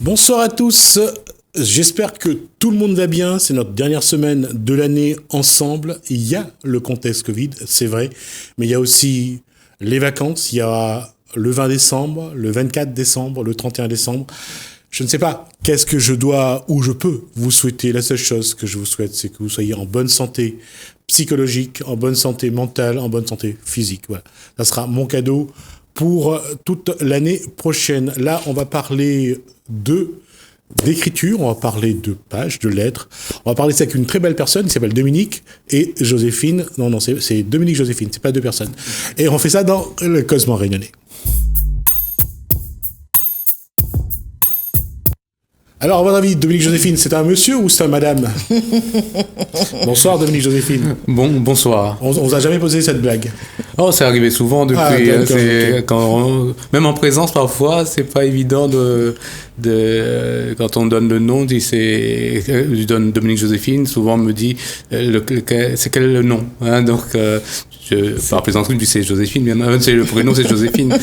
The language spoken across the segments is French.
Bonsoir à tous, j'espère que tout le monde va bien, c'est notre dernière semaine de l'année ensemble. Il y a le contexte Covid, c'est vrai, mais il y a aussi les vacances, il y a le 20 décembre, le 24 décembre, le 31 décembre. Je ne sais pas qu'est-ce que je dois ou je peux vous souhaiter. La seule chose que je vous souhaite, c'est que vous soyez en bonne santé psychologique, en bonne santé mentale, en bonne santé physique. Voilà, ça sera mon cadeau pour toute l'année prochaine. Là, on va parler d'écriture, on va parler de pages, de lettres. On va parler de ça avec une très belle personne qui s'appelle Dominique et Joséphine. Non, c'est Dominique Joséphine, c'est pas deux personnes. Et on fait ça dans le Cosmo Réunionnais. Alors, à votre avis, Dominique Joséphine, c'est un monsieur ou c'est un madame? Bonsoir, Dominique Joséphine. Bonsoir. On vous a jamais posé cette blague? Oh, c'est arrivé souvent depuis. Même en présence, parfois, c'est pas évident quand on donne le nom, je donne Dominique Joséphine, souvent on me dit c'est quel le nom, hein, donc par plaisanterie, je dis c'est Joséphine, bien c'est le prénom, c'est Joséphine.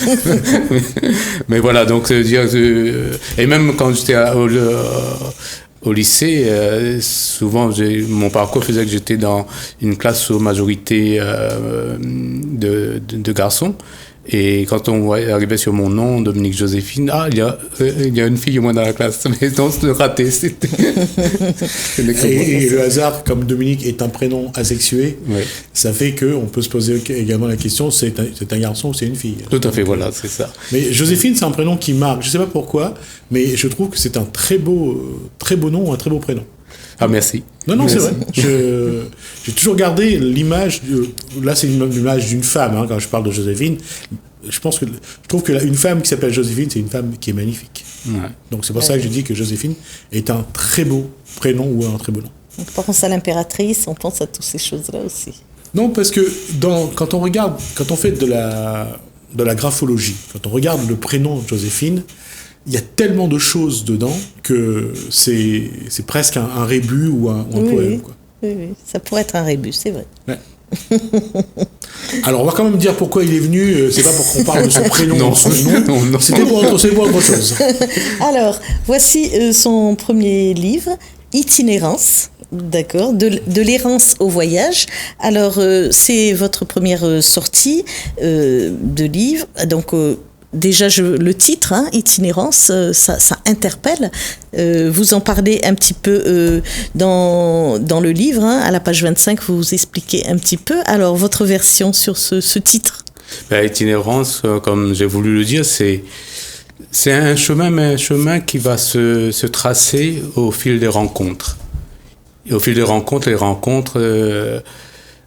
mais voilà, donc et même quand j'étais au lycée, souvent mon parcours faisait que j'étais dans une classe aux majorité de garçons. Et quand on arrivait sur mon nom, Dominique Joséphine, il y a une fille au moins dans la classe. Mais donc, le raté, c'était... et le hasard, comme Dominique est un prénom asexué, oui, ça fait qu'on peut se poser également la question, c'est un garçon ou c'est une fille? Tout à fait, voilà, c'est ça. Mais Joséphine, c'est un prénom qui marque. Je ne sais pas pourquoi, mais je trouve que c'est un très beau nom, un très beau prénom. Ah, merci. Non, merci. C'est vrai. J'ai toujours gardé l'image. Là, c'est l'image d'une femme, hein, quand je parle de Joséphine. Je trouve qu'une femme qui s'appelle Joséphine, c'est une femme qui est magnifique. Ouais. Donc, c'est pour ça que je dis que Joséphine est un très beau prénom ou un très beau nom. On pense à l'impératrice, on pense à toutes ces choses-là aussi. Non, parce que quand on fait de la graphologie, quand on regarde le prénom de Joséphine, il y a tellement de choses dedans que c'est presque un rébus ou un poème. Quoi. Oui, ça pourrait être un rébus, c'est vrai. Ouais. Alors, on va quand même dire pourquoi il est venu. C'est pas pour qu'on parle de son prénom ou son nom. Non. C'était pour autre chose. Alors, voici son premier livre, Itinérance. D'accord, de l'errance au voyage. Alors, c'est votre première sortie de livre. Donc, déjà, le titre, hein, Itinérance, ça interpelle. Vous en parlez un petit peu dans le livre, hein, à la page 25, vous expliquez un petit peu. Alors, votre version sur ce titre? Itinérance, comme j'ai voulu le dire, c'est un chemin, mais un chemin qui va se tracer au fil des rencontres. Et au fil des rencontres,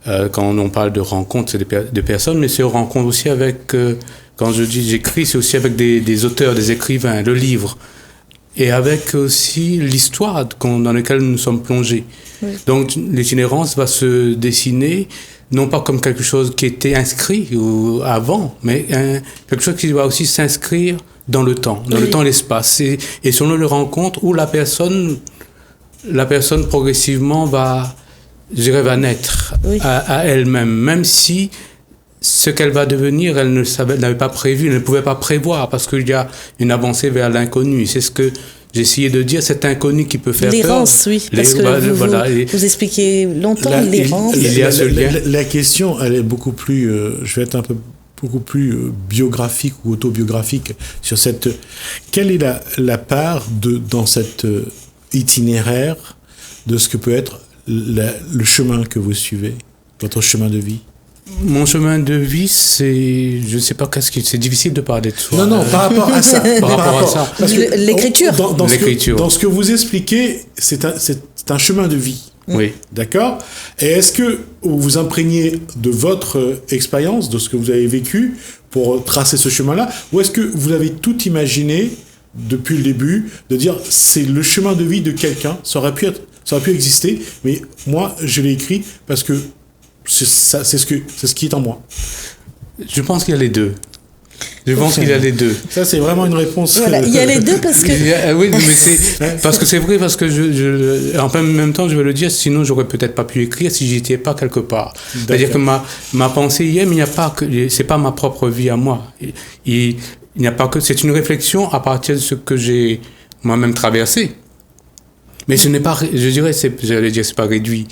quand on parle de rencontres, c'est de personnes, mais c'est aux rencontres aussi avec... Quand je dis j'écris, c'est aussi avec des auteurs, des écrivains, le livre. Et avec aussi l'histoire dans laquelle nous sommes plongés. Oui. Donc l'itinérance va se dessiner, non pas comme quelque chose qui était inscrit avant, mais quelque chose qui va aussi s'inscrire dans le temps, le temps et l'espace. Et selon les rencontres où la personne progressivement va naître à elle-même, même si... Ce qu'elle va devenir, elle n'avait pas prévu, elle ne pouvait pas prévoir parce qu'il y a une avancée vers l'inconnu. C'est ce que j'essayais de dire, cet inconnu qui peut faire l'errance, peur. Oui, parce que vous expliquez longtemps l'errance. Il y a ce lien. La question, elle est beaucoup plus, je vais être beaucoup plus biographique ou autobiographique sur cette... Quelle est la part dans cet itinéraire de ce que peut être le chemin que vous suivez, votre chemin de vie? Mon chemin de vie, je ne sais pas c'est difficile de parler de soi. Non, par rapport à ça. Parce que l'écriture. Dans ce que vous expliquez, c'est un chemin de vie. Oui. D'accord? Et est-ce que vous vous imprégnez de votre expérience, de ce que vous avez vécu pour tracer ce chemin-là, ou est-ce que vous avez tout imaginé depuis le début, de dire c'est le chemin de vie de quelqu'un, ça aurait pu exister, mais moi je l'ai écrit parce que c'est ce qui est en moi. Je pense qu'il y a les deux. Ça, c'est vraiment une réponse. Voilà, il y a les deux parce que... Oui, mais c'est vrai, parce que en même temps, je veux le dire, sinon j'aurais peut-être pas pu écrire si j'y étais pas quelque part. D'accord. C'est-à-dire que ma pensée y est, mais il n'y a pas que... C'est pas ma propre vie à moi. Il n'y a pas que... C'est une réflexion à partir de ce que j'ai moi-même traversé. Mais ce n'est pas, je dirais, c'est pas réduit,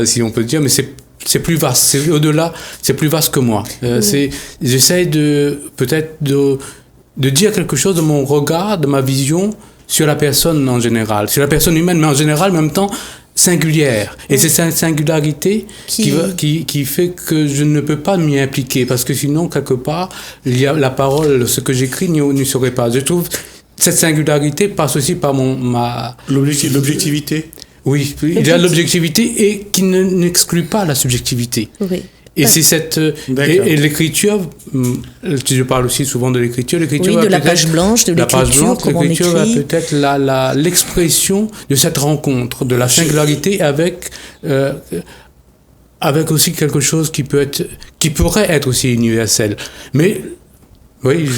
si on peut dire, mais c'est plus vaste, c'est au-delà, c'est plus vaste que moi. J'essaie peut-être de dire quelque chose de mon regard, de ma vision sur la personne en général, sur la personne humaine, mais en général, en même temps, singulière. Et c'est cette singularité qui fait que je ne peux pas m'y impliquer, parce que sinon, quelque part, il y a la parole, ce que j'écris n'y serait pas. Je trouve cette singularité passe aussi par l'objectivité. Oui, il y a l'objectivité et qui n'exclut pas la subjectivité. Oui. Et c'est cette et l'écriture, je parle aussi souvent de l'écriture. L'écriture oui, de la page blanche, de l'écriture, comment on écrit. L'écriture va peut-être l'expression de cette rencontre, de la singularité avec aussi quelque chose qui pourrait être aussi universel. Mais oui,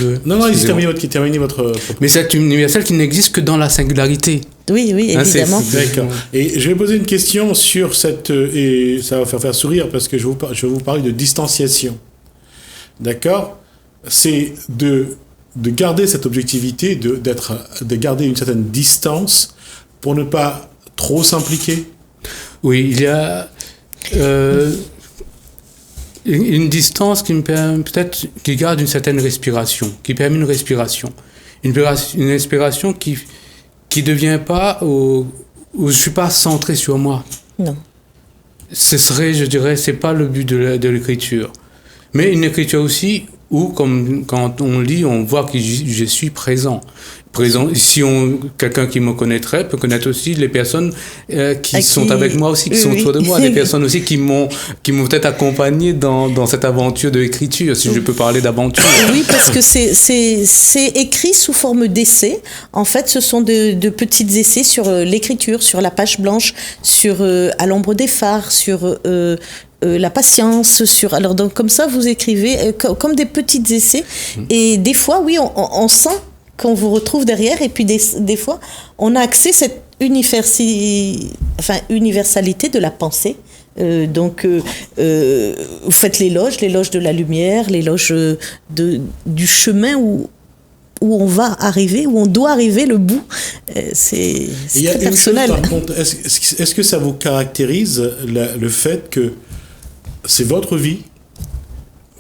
terminez votre propos. Mais c'est universel qui n'existe que dans la singularité. Oui, évidemment. D'accord. Et je vais poser une question sur cette... Et ça va faire sourire parce que je vais vous parler de distanciation. D'accord ? C'est de garder cette objectivité, de garder une certaine distance pour ne pas trop s'impliquer. Oui, il y a... une distance qui me permet peut-être, qui garde une certaine respiration, qui permet une respiration. Une respiration qui devient pas où je suis pas centré sur moi. Non. Ce serait, je dirais, c'est pas le but de l'écriture. Mais une écriture aussi où, comme quand on lit, on voit que je suis présent. Si quelqu'un qui me connaîtrait peut connaître aussi les personnes qui sont avec moi aussi, qui sont autour de moi, des personnes aussi qui m'ont peut-être accompagné dans cette aventure de l'écriture, si je peux parler d'aventure. Oui, parce que c'est écrit sous forme d'essais. En fait, ce sont de petits essais sur l'écriture, sur la page blanche, sur À l'ombre des phares, sur la patience, alors donc comme ça vous écrivez comme des petits essais et des fois oui on sent qu'on vous retrouve derrière et puis des fois on a accès à cette universalité de la pensée. Donc vous faites l'éloge de la lumière, l'éloge du chemin où on va arriver, où on doit arriver, le bout. C'est très personnel. Chose, par contre, est-ce que ça vous caractérise le fait que c'est votre vie,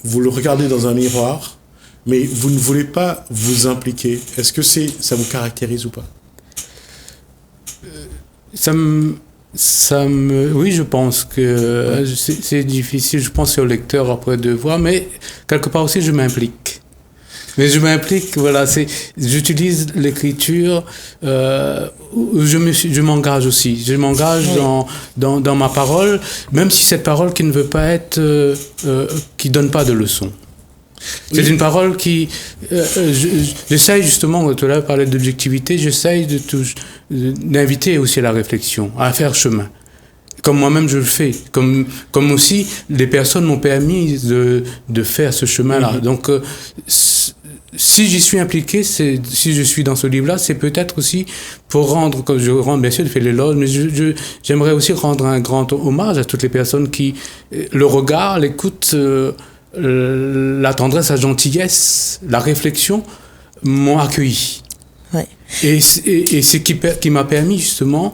vous le regardez dans un miroir, mais vous ne voulez pas vous impliquer. Est-ce que ça vous caractérise ou pas ? Oui, je pense que c'est difficile. Je pense au lecteur après de voir, mais quelque part aussi je m'implique. Mais je m'implique, voilà, j'utilise l'écriture, je m'engage aussi. Je m'engage dans ma parole, même si cette parole qui ne veut pas être, qui donne pas de leçons. C'est une parole qui, j'essaye justement, tout à l'heure parler d'objectivité, j'essaye d'inviter aussi à la réflexion, à faire chemin. Comme moi-même je le fais, comme aussi les personnes m'ont permis de faire ce chemin-là. Donc, si j'y suis impliqué, si je suis dans ce livre-là, c'est peut-être aussi pour rendre, comme je rends bien sûr, je fais l'éloge, mais j'aimerais aussi rendre un grand hommage à toutes les personnes qui, le regard, l'écoute, la tendresse, la gentillesse, la réflexion, m'ont accueilli. Ouais. Et c'est qui m'a permis justement,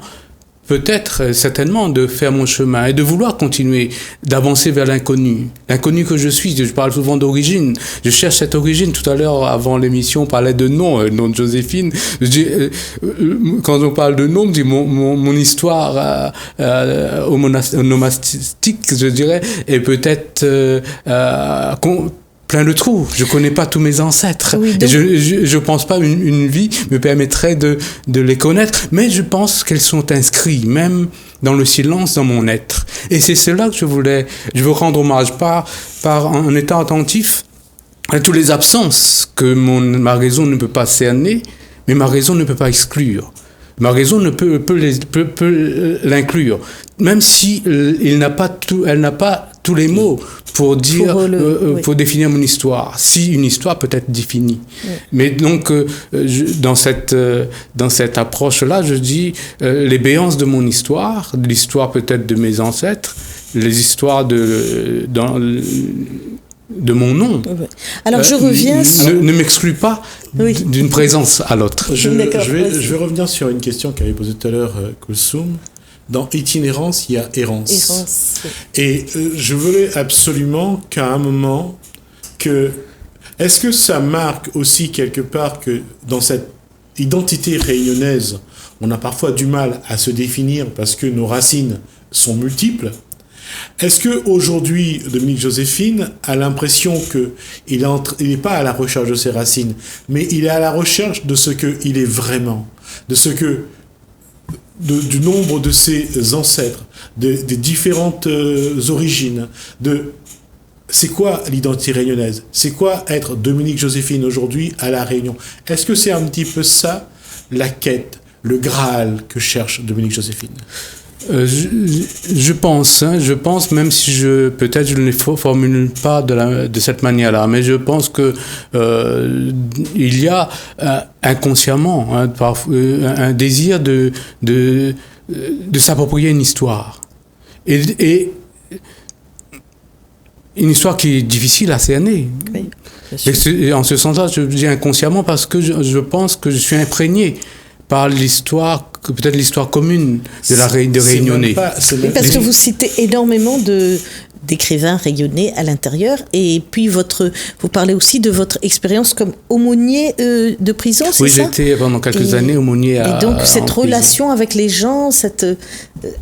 peut-être, certainement, de faire mon chemin et de vouloir continuer, d'avancer vers l'inconnu. L'inconnu que je suis, je parle souvent d'origine. Je cherche cette origine. Tout à l'heure, avant l'émission, on parlait de nom, le nom de Joséphine. Quand on parle de nom, on dit mon histoire au monastique, je dirais, est peut-être plein de trous. Je connais pas tous mes ancêtres. Oui, donc... Je pense pas une vie me permettrait de les connaître, mais je pense qu'elles sont inscrites, même dans le silence, dans mon être. Et c'est cela que je veux rendre hommage en étant attentif à toutes les absences que ma raison ne peut pas cerner, mais ma raison ne peut pas exclure. Ma raison ne peut l'inclure, même si elle n'a pas tous les mots pour définir mon histoire. Si une histoire peut être définie, mais donc dans cette approche-là, je dis les béances de mon histoire, l'histoire peut-être de mes ancêtres, les histoires de mon nom, alors je reviens ne m'exclut pas d'une présence à l'autre. Je vais revenir sur une question qu'avait posée tout à l'heure Kulsum. Dans itinérance, il y a errance. Et je voulais absolument qu'à un moment, est-ce que ça marque aussi quelque part que dans cette identité réunionnaise, on a parfois du mal à se définir parce que nos racines sont multiples? Est-ce qu'aujourd'hui, Dominique Joséphine a l'impression qu'il n'est pas à la recherche de ses racines, mais il est à la recherche de ce qu'il est vraiment, du nombre de ses ancêtres, des différentes origines, c'est quoi l'identité réunionnaise? C'est quoi être Dominique Joséphine aujourd'hui à La Réunion? Est-ce que c'est un petit peu ça, la quête, le Graal que cherche Dominique Joséphine? Je pense, même si peut-être je ne les formule pas de cette manière-là, mais je pense que il y a inconsciemment un désir de s'approprier une histoire et une histoire qui est difficile à cerner. Oui, et en ce sens-là, je dis inconsciemment parce que je pense que je suis imprégné par l'histoire, peut-être l'histoire commune de Réunionnais. Parce que vous citez énormément d'écrivains réunionnais à l'intérieur, et puis vous parlez aussi de votre expérience comme aumônier de prison, c'est ça? Oui, j'étais pendant quelques années aumônier et donc cette relation avec les gens,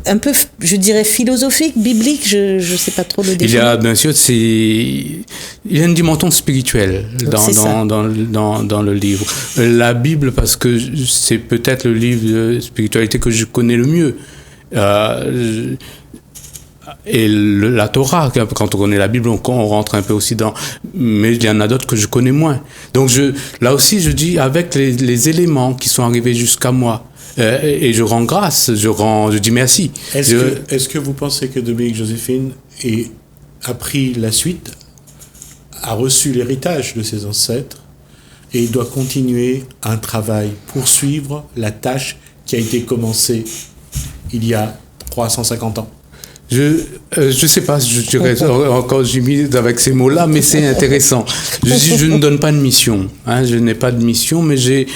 un peu, je dirais, philosophique, biblique, je ne sais pas trop le définir. Il y a, bien sûr, il y a une dimension spirituelle dans le livre. La Bible, parce que c'est peut-être le livre de spiritualité que je connais le mieux. Et la Torah, quand on connaît la Bible, on rentre un peu aussi dans... Mais il y en a d'autres que je connais moins. Donc là aussi, je dis, avec les éléments qui sont arrivés jusqu'à moi, et je rends grâce, je dis merci. Est-ce que vous pensez que Dominique Joséphine a pris la suite, a reçu l'héritage de ses ancêtres, et doit continuer un travail, poursuivre la tâche qui a été commencée il y a 350 ans? Je sais pas, je dirais encore j'imite avec ces mots-là, mais c'est intéressant. Je ne donne pas de mission, je n'ai pas de mission, mais j'ai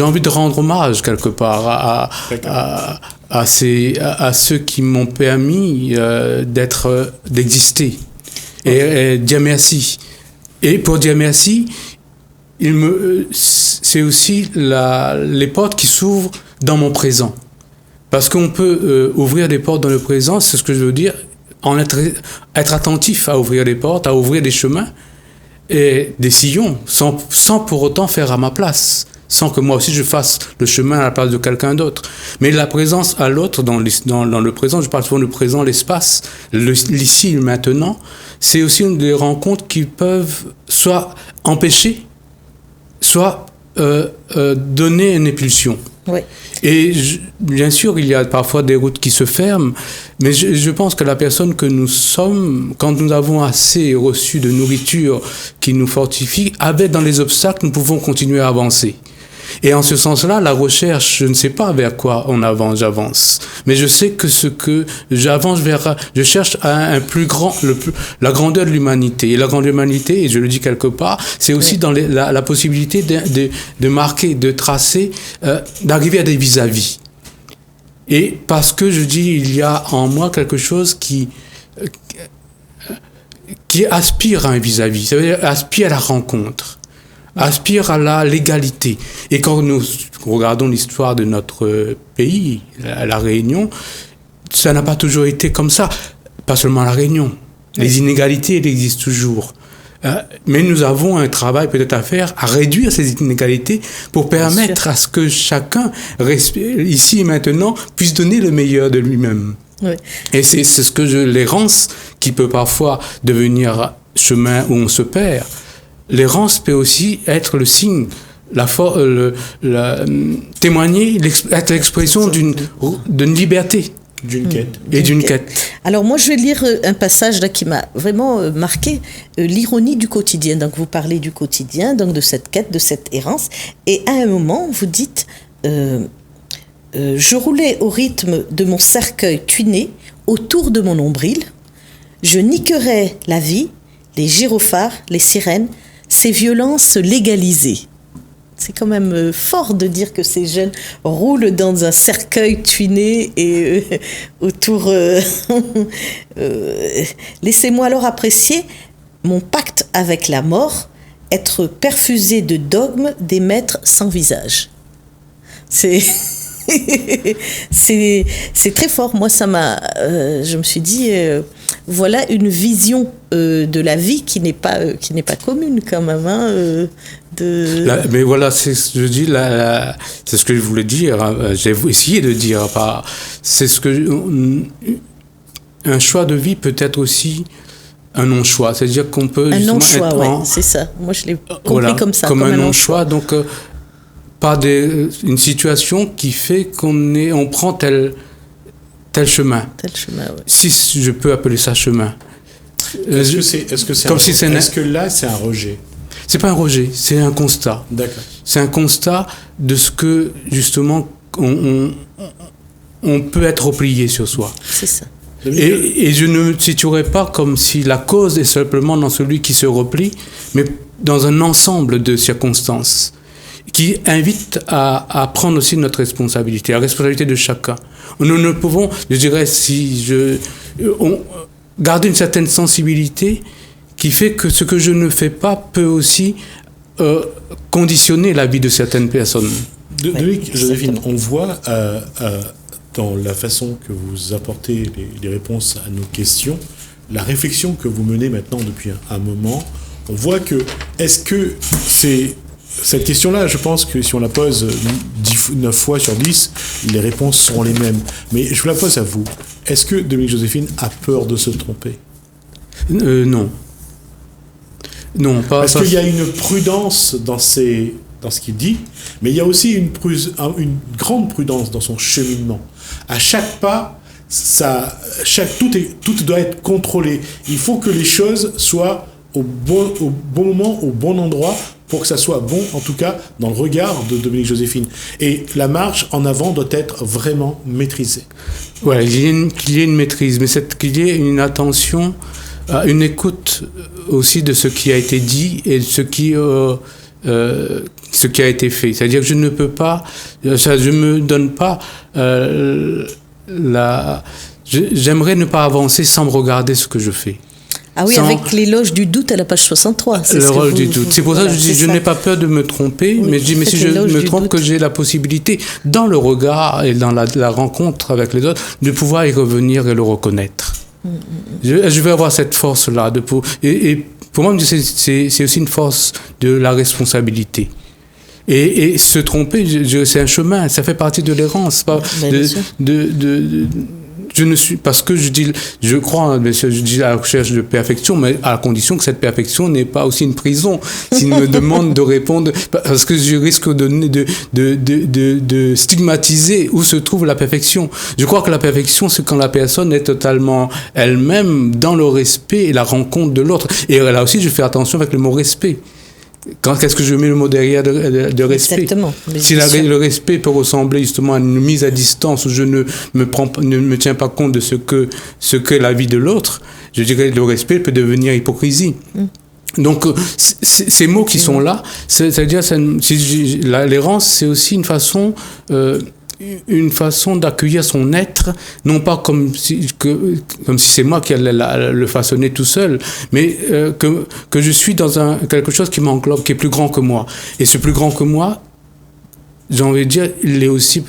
envie de rendre hommage quelque part à ceux qui m'ont permis d'exister et dire merci. Et pour dire merci, c'est aussi les portes qui s'ouvrent dans mon présent. Parce qu'on peut ouvrir des portes dans le présent, c'est ce que je veux dire, être attentif à ouvrir des portes, à ouvrir des chemins et des sillons, sans pour autant faire à ma place, sans que moi aussi je fasse le chemin à la place de quelqu'un d'autre. Mais la présence à l'autre dans le présent, je parle souvent du présent, l'espace, l'ici, le maintenant, c'est aussi une des rencontres qui peuvent soit empêcher, soit donner une impulsion. Oui. Et bien sûr, il y a parfois des routes qui se ferment, mais je pense que la personne que nous sommes, quand nous avons assez reçu de nourriture qui nous fortifie, avec dans les obstacles, nous pouvons continuer à avancer. Et en ce sens-là, la recherche, je ne sais pas vers quoi j'avance. Mais je sais que ce que j'avance vers, je cherche à un plus grand, la grandeur de l'humanité. Et la grandeur de l'humanité, et je le dis quelque part, c'est aussi dans la possibilité de marquer, de tracer, d'arriver à des vis-à-vis. Et parce que je dis, il y a en moi quelque chose qui aspire à un vis-à-vis, ça veut dire aspire à la rencontre. Aspire à l'égalité. Et quand nous regardons l'histoire de notre pays, la Réunion, ça n'a pas toujours été comme ça. Pas seulement la Réunion. Les inégalités, elles existent toujours. Mais nous avons un travail peut-être à faire, à réduire ces inégalités pour permettre à ce que chacun, ici et maintenant, puisse donner le meilleur de lui-même. Oui. Et c'est ce que l'errance, qui peut parfois devenir chemin où on se perd. L'errance peut aussi être le signe, témoigner, être l'expression d'une liberté. D'une quête. Et d'une quête. Alors moi, je vais lire un passage là qui m'a vraiment marqué, l'ironie du quotidien. Donc vous parlez du quotidien, donc de cette quête, de cette errance. Et à un moment, vous dites, je roulais au rythme de mon cercueil tuné autour de mon nombril. Je niquerai la vie, les gyrophares, les sirènes, ces violences légalisées. C'est quand même fort de dire que ces jeunes roulent dans un cercueil tuiné et autour... Laissez-moi alors apprécier mon pacte avec la mort, être perfusé de dogmes des maîtres sans visage. C'est très fort. Moi, ça m'a... je me suis dit... voilà une vision de la vie qui n'est pas commune quand même. Hein, mais voilà, c'est ce que je dis, c'est ce que je voulais dire. J'ai essayé de dire. C'est ce que un choix de vie peut être aussi un non-choix. C'est-à-dire qu'on peut un non-choix, ouais, c'est ça. Moi, je l'ai compris comme ça, comme un non-choix. Donc, par une situation qui fait qu'on prend tel chemin. Tel chemin, ouais. Si je peux appeler ça chemin. Est-ce que là, c'est un rejet? C'est pas un rejet, c'est un constat. D'accord. C'est un constat de ce que, justement, on peut être replié sur soi. C'est ça. Et je ne me situerai pas comme si la cause est simplement dans celui qui se replie, mais dans un ensemble de circonstances qui invitent à prendre aussi notre responsabilité, la responsabilité de chacun. Nous ne pouvons, je dirais, garder une certaine sensibilité qui fait que ce que je ne fais pas peut aussi conditionner la vie de certaines personnes. Joséphine, on voit dans la façon que vous apportez les réponses à nos questions, la réflexion que vous menez maintenant depuis un moment, on voit que, est-ce que c'est... Cette question-là, je pense que si on la pose 9 fois sur 10, les réponses seront les mêmes. Mais je vous la pose à vous. Est-ce que Dominique Joséphine a peur de se tromper ? Non. Non, pas... Parce qu'il y a une prudence dans ce qu'il dit, mais il y a aussi une grande prudence dans son cheminement. À chaque pas, tout doit être contrôlé. Il faut que les choses soient au bon moment, au bon endroit, pour que ça soit bon, en tout cas, dans le regard de Dominique Joséphine. Et la marche en avant doit être vraiment maîtrisée. Ouais, qu'il y ait une maîtrise, mais qu'il y ait une attention, une écoute aussi de ce qui a été dit et de ce qui a été fait. C'est-à-dire que je ne peux pas, je me donne pas j'aimerais ne pas avancer sans me regarder ce que je fais. Ah oui, avec l'éloge du doute à la page 63. Le rôle du doute. C'est pour ça que je dis, je n'ai pas peur de me tromper, oui, mais je dis, mais si je me trompe, que j'ai la possibilité, dans le regard et dans la rencontre avec les autres, de pouvoir y revenir et le reconnaître. Je vais avoir cette force-là. Et pour moi, c'est aussi une force de la responsabilité. Et se tromper, c'est un chemin, ça fait partie de l'errance. Je ne suis, parce que je crois, je dis à la recherche de perfection, mais à la condition que cette perfection n'est pas aussi une prison. S'il me demande de répondre, parce que je risque de stigmatiser où se trouve la perfection. Je crois que la perfection, c'est quand la personne est totalement elle-même dans le respect et la rencontre de l'autre. Et là aussi, je fais attention avec le mot respect. Qu'est-ce que je mets le mot derrière de respect? Exactement. Si le respect peut ressembler justement à une mise à distance où je ne me tiens pas compte de ce qu'est la vie de l'autre, je dirais que le respect peut devenir hypocrisie. Donc, ces mots qui sont là, c'est-à-dire l'errance, c'est aussi une façon d'accueillir son être, non pas comme si c'est moi qui allais le façonner tout seul, mais que je suis dans quelque chose qui m'englobe, qui est plus grand que moi. Et ce plus grand que moi, j'ai envie de dire, il est aussi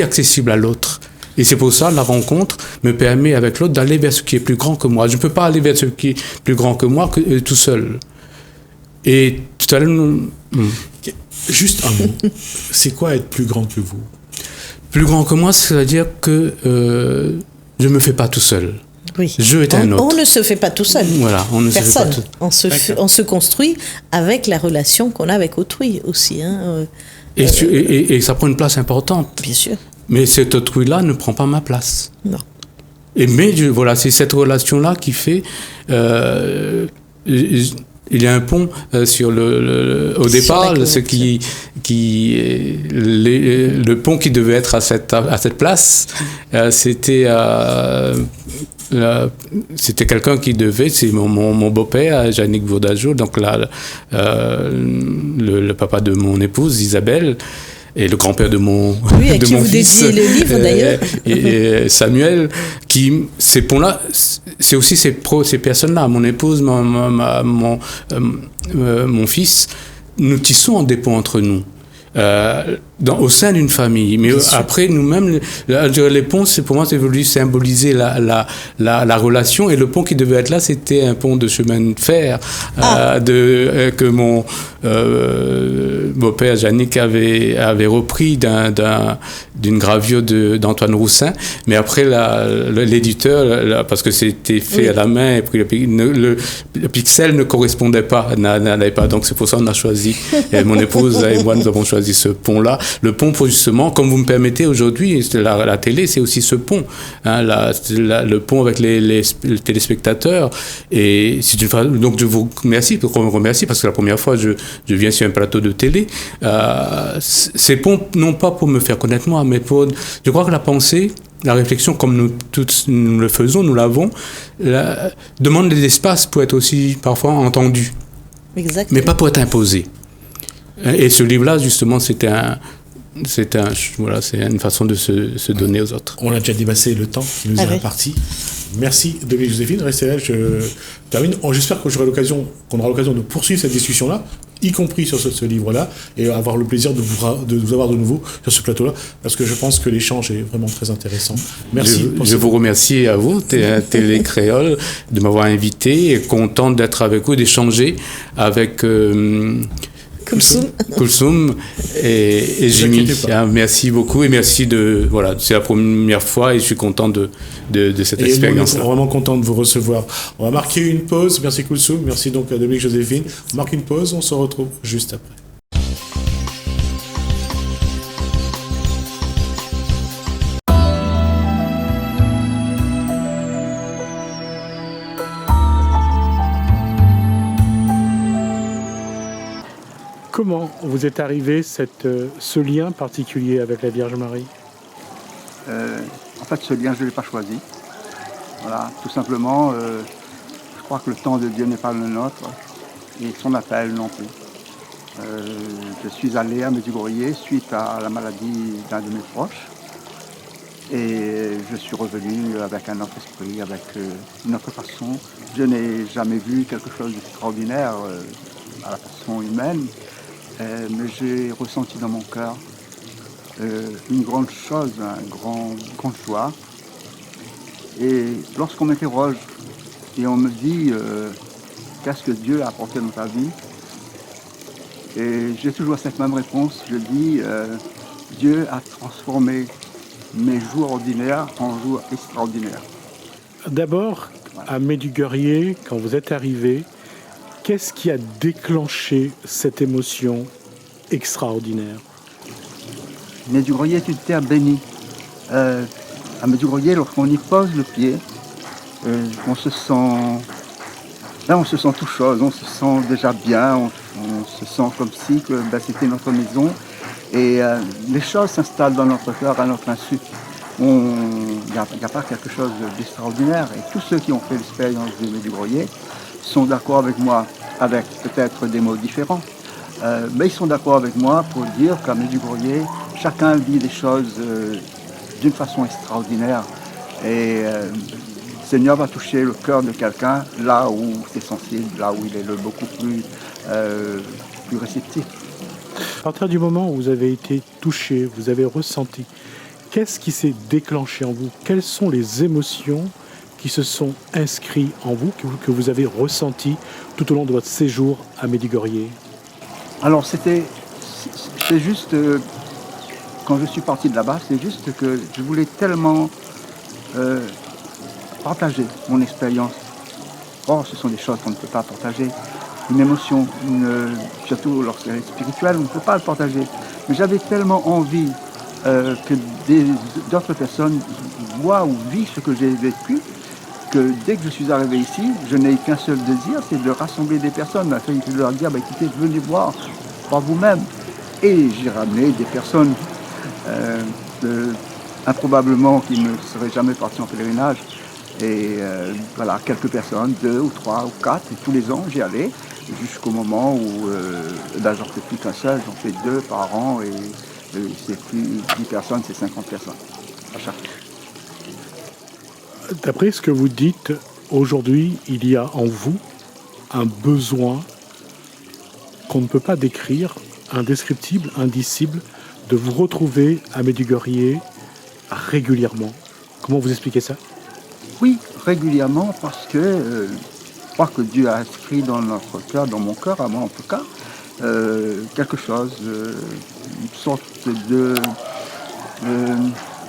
accessible à l'autre. Et c'est pour ça, la rencontre me permet avec l'autre d'aller vers ce qui est plus grand que moi. Je ne peux pas aller vers ce qui est plus grand que moi tout seul. Et tout à l'heure... Juste un mot. C'est quoi être plus grand que vous? Plus grand que moi, c'est-à-dire que je ne me fais pas tout seul. Oui. Je est un autre. On ne se fait pas tout seul. Voilà, on ne Personne. se fait pas tout seul. On se construit avec la relation qu'on a avec autrui aussi. Hein. Et ça prend une place importante. Bien sûr. Mais cet autrui-là ne prend pas ma place. Non. Voilà, c'est cette relation-là qui fait... il y a un pont sur au départ, le pont qui devait être à cette place, c'était c'était quelqu'un qui devait, c'est mon beau-père, Yannick Bourdajo, donc là, le papa de mon épouse, Isabelle, et le grand-père de mon oui, à de qui mon vous fils, dédiez le livre d'ailleurs. et Samuel, ces ponts-là, c'est aussi ces personnes-là, mon épouse, mon fils, nous tissons des ponts entre nous. Au sein d'une famille, mais après nous-mêmes, les ponts, pour moi, c'est voulu symboliser la relation, et le pont qui devait être là, c'était un pont de chemin de fer que mon beau-père Yannick avait repris d'une gravure d'Antoine Roussin, mais après l'éditeur, parce que c'était fait à la main, et puis le pixel ne correspondait pas, n'allait pas, donc c'est pour ça qu'on a choisi, et mon épouse et moi, nous avons choisi ce pont-là. Le pont, pour justement, comme vous me permettez aujourd'hui, la télé, c'est aussi ce pont. Hein, le pont avec les téléspectateurs. Et c'est une façon, donc je vous remercie parce que la première fois, je viens sur un plateau de télé. Ces ponts, non pas pour me faire connaître moi, mais je crois que la pensée, la réflexion, comme nous tous nous le faisons, nous l'avons, demande des espaces pour être aussi parfois entendu. Exactement. Mais pas pour être imposé. Et ce livre-là, justement, c'est une façon de se donner aux autres. On a déjà dépassé le temps qui nous est imparti. Merci Dominique Joséphine. Restez là, je termine. J'espère qu'on aura l'occasion de poursuivre cette discussion-là, y compris sur ce livre-là, et avoir le plaisir de vous avoir de nouveau sur ce plateau-là, parce que je pense que l'échange est vraiment très intéressant. Merci. Je vous remercie à vous, Télé Créole, de m'avoir invité, et content d'être avec vous, d'échanger avec Koulsoum et Jimmy. Merci beaucoup, et merci c'est la première fois et je suis content de cette expérience. On est vraiment content de vous recevoir. On va marquer une pause. Merci Koulsoum, merci donc à Dominique Joséphine. On marque une pause, on se retrouve juste après. Comment vous est arrivé ce lien particulier avec la Vierge Marie ? En fait, ce lien, je ne l'ai pas choisi. Voilà, tout simplement, je crois que le temps de Dieu n'est pas le nôtre, et son appel non plus. Je suis allé à Medjugorje suite à la maladie d'un de mes proches, et je suis revenu avec un autre esprit, avec une autre façon. Je n'ai jamais vu quelque chose d'extraordinaire à la façon humaine. Mais j'ai ressenti dans mon cœur une grande chose, une grande joie. Et lorsqu'on m'interroge et on me dit qu'est-ce que Dieu a apporté dans ta vie, et j'ai toujours cette même réponse, je dis Dieu a transformé mes jours ordinaires en jours extraordinaires. D'abord, à Medjugorje, quand vous êtes arrivé, qu'est-ce qui a déclenché cette émotion extraordinaire ? Medjugorje est une terre bénie. À Medjugorje, lorsqu'on y pose le pied, on se sent tout chose, on se sent déjà bien, on se sent comme si c'était notre maison. Et les choses s'installent dans notre cœur à notre insu. Il n'y a pas quelque chose d'extraordinaire. Et tous ceux qui ont fait l'expérience de Medjugorje sont d'accord avec moi, avec peut-être des mots différents, mais ils sont d'accord avec moi pour dire qu'à Medjugorje, chacun vit des choses d'une façon extraordinaire, et le Seigneur va toucher le cœur de quelqu'un là où c'est sensible, là où il est beaucoup plus réceptif. À partir du moment où vous avez été touché, vous avez ressenti, qu'est-ce qui s'est déclenché en vous ? Quelles sont les émotions qui se sont inscrits en vous, que vous avez ressenti tout au long de votre séjour à Medjugorje ? Alors c'est juste, quand je suis parti de là-bas, c'est juste que je voulais tellement partager mon expérience. Or, ce sont des choses qu'on ne peut pas partager. Une émotion, surtout lorsqu'elle est spirituelle, on ne peut pas le partager. Mais j'avais tellement envie que d'autres personnes voient ou vivent ce que j'ai vécu, que dès que je suis arrivé ici, je n'ai qu'un seul désir, c'est de rassembler des personnes, de leur dire, écoutez, venez voir par vous-même. Et j'ai ramené des personnes improbablement qui ne seraient jamais parties en pèlerinage, Et voilà, quelques personnes, 2 ou 3 ou 4, et tous les ans j'y allais, jusqu'au moment où j'en fais plus qu'un seul, j'en fais 2 par an, et c'est plus 10 personnes, c'est 50 personnes à chaque fois. D'après ce que vous dites, aujourd'hui, il y a en vous un besoin qu'on ne peut pas décrire, indescriptible, indicible, de vous retrouver à Medjugorje régulièrement. Comment vous expliquez ça? Oui, régulièrement, parce que je crois que Dieu a inscrit dans notre cœur, dans mon cœur, à moi en tout cas, quelque chose, une sorte de...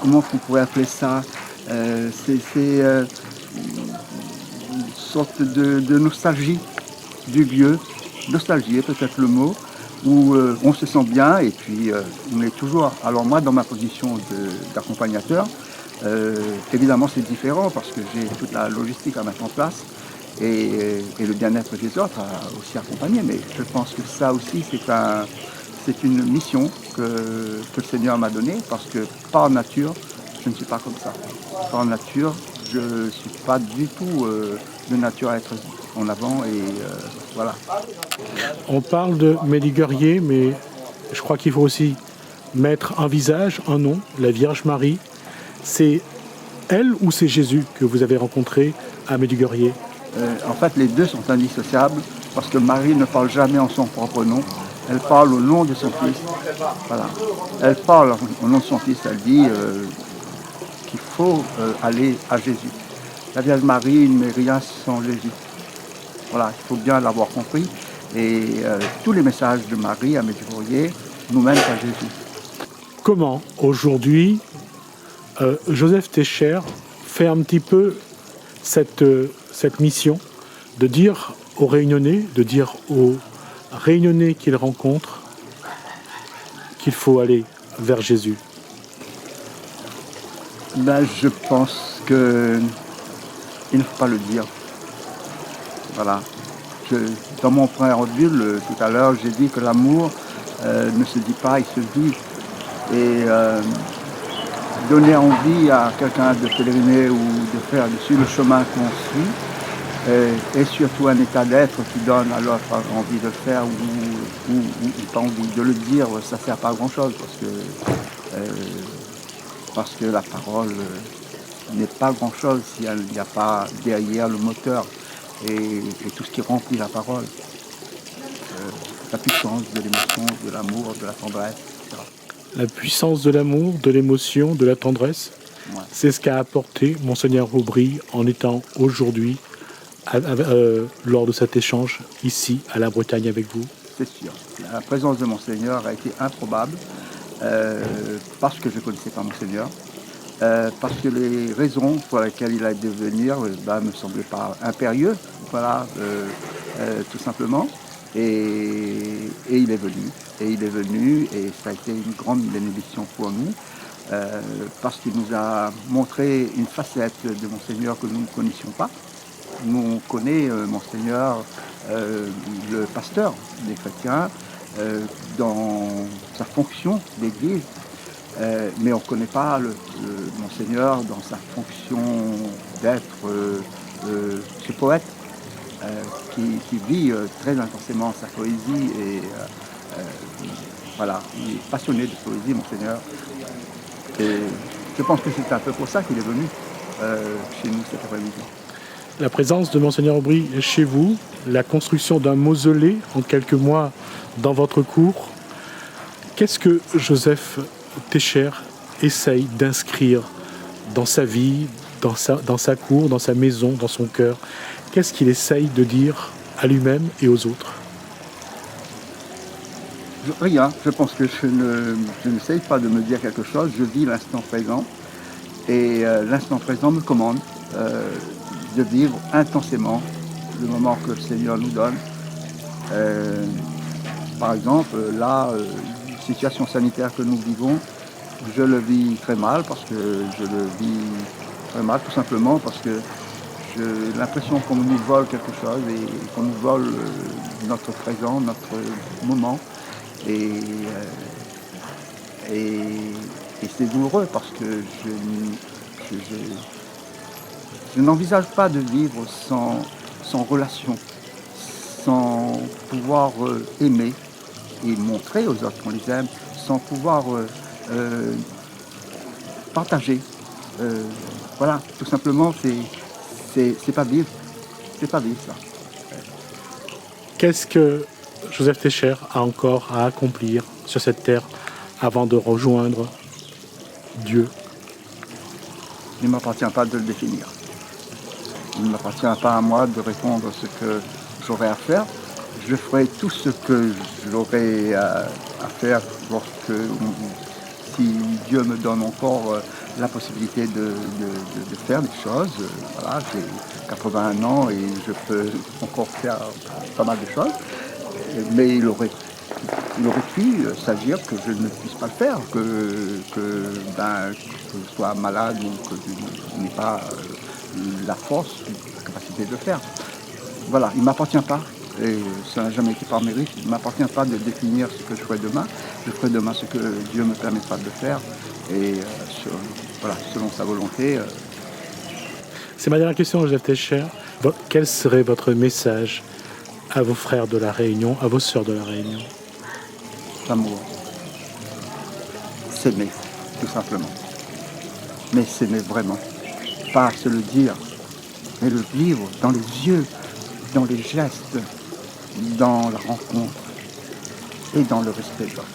comment on pourrait appeler ça? C'est une sorte de nostalgie du lieu. Nostalgie est peut-être le mot, où on se sent bien et puis on est toujours... Alors moi, dans ma position d'accompagnateur, évidemment c'est différent parce que j'ai toute la logistique à mettre en place et le bien-être des autres à aussi accompagner, mais je pense que ça aussi c'est une mission que le Seigneur m'a donnée parce que par nature, je ne suis pas comme ça. Par nature, je ne suis pas du tout de nature à être en avant et voilà. On parle de Medjugorje, mais je crois qu'il faut aussi mettre un visage, un nom, la Vierge Marie. C'est elle ou c'est Jésus que vous avez rencontré à Medjugorje? En fait, les deux sont indissociables parce que Marie ne parle jamais en son propre nom. Elle parle au nom de son Fils. Voilà. Elle parle au nom de son Fils. Elle dit qu'il faut aller à Jésus. La Vierge Marie ne met rien sans Jésus. Voilà, il faut bien l'avoir compris. Et tous les messages de Marie à Medjugorje nous mènent à Jésus. Comment, aujourd'hui, Joseph Técher fait un petit peu cette mission de dire aux Réunionnais, qu'il rencontre qu'il faut aller vers Jésus? Ben, je pense qu'il ne faut pas le dire. Voilà. Dans mon préambule, tout à l'heure, j'ai dit que l'amour ne se dit pas, il se vit. Et donner envie à quelqu'un de pèleriner ou de faire dessus le chemin qu'on suit, et surtout un état d'être qui donne à l'autre envie de le faire ou pas envie de le dire, ça ne sert pas à grand chose parce que la parole n'est pas grand chose s'il n'y a pas derrière le moteur et tout ce qui remplit la parole. La puissance de l'émotion, de l'amour, de la tendresse, etc. La puissance de l'amour, de l'émotion, de la tendresse, ouais. C'est ce qu'a apporté Monseigneur Aubry en étant aujourd'hui lors de cet échange ici à la Bretagne avec vous. C'est sûr. La présence de Monseigneur a été improbable parce que je ne connaissais pas Monseigneur, parce que les raisons pour lesquelles il a dû venir ne me semblaient pas impérieuses, voilà, tout simplement. Et il est venu, et ça a été une grande bénédiction pour nous, parce qu'il nous a montré une facette de Monseigneur que nous ne connaissions pas. Nous, on connaît Monseigneur, le pasteur des chrétiens, dans sa fonction d'église, mais on ne connaît pas le Monseigneur dans sa fonction d'être ce poète. Qui vit très intensément sa poésie et voilà, il est passionné de poésie, Monseigneur. Et je pense que c'est un peu pour ça qu'il est venu chez nous cet après-midi. La présence de Monseigneur Aubry chez vous, la construction d'un mausolée en quelques mois dans votre cour, qu'est-ce que Joseph Técher essaye d'inscrire dans sa vie, dans sa cour, dans sa maison, dans son cœur? Qu'est-ce qu'il essaye de dire à lui-même et aux autres? Rien. Je pense que je n'essaye pas de me dire quelque chose. Je vis l'instant présent. Et l'instant présent me commande de vivre intensément le moment que le Seigneur nous donne. Par exemple, là, situation sanitaire que nous vivons, je le vis très mal parce que je le vis très mal tout simplement parce que j'ai l'impression qu'on nous vole quelque chose et qu'on nous vole notre présent, notre moment. Et c'est douloureux parce que je Je n'envisage pas de vivre sans relation, sans pouvoir aimer et montrer aux autres qu'on les aime, sans pouvoir partager. Voilà, tout simplement, c'est pas vivre. C'est pas vivre, ça. Qu'est-ce que Joseph Técher a encore à accomplir sur cette terre avant de rejoindre Dieu? Il ne m'appartient pas de le définir. Il ne m'appartient pas à moi de répondre à ce que j'aurai à faire. Je ferai tout ce que j'aurai à faire si Dieu me donne encore la possibilité de faire des choses. Voilà, j'ai 81 ans et je peux encore faire pas mal de choses. Mais il aurait pu s'agir que je ne puisse pas le faire, que je sois malade ou que je n'ai pas la force, la capacité de le faire. Voilà, il ne m'appartient pas, et ça n'a jamais été par mérite, il ne m'appartient pas de définir ce que je ferai demain. Je ferai demain ce que Dieu me permettra de faire, et selon sa volonté. C'est ma dernière question, Joseph Técher. Quel serait votre message à vos frères de la Réunion, à vos sœurs de la Réunion? L'amour. S'aimer, tout simplement. Mais s'aimer vraiment. Pas se le dire, mais le vivre dans les yeux, dans les gestes, dans la rencontre et dans le respect de l'autre.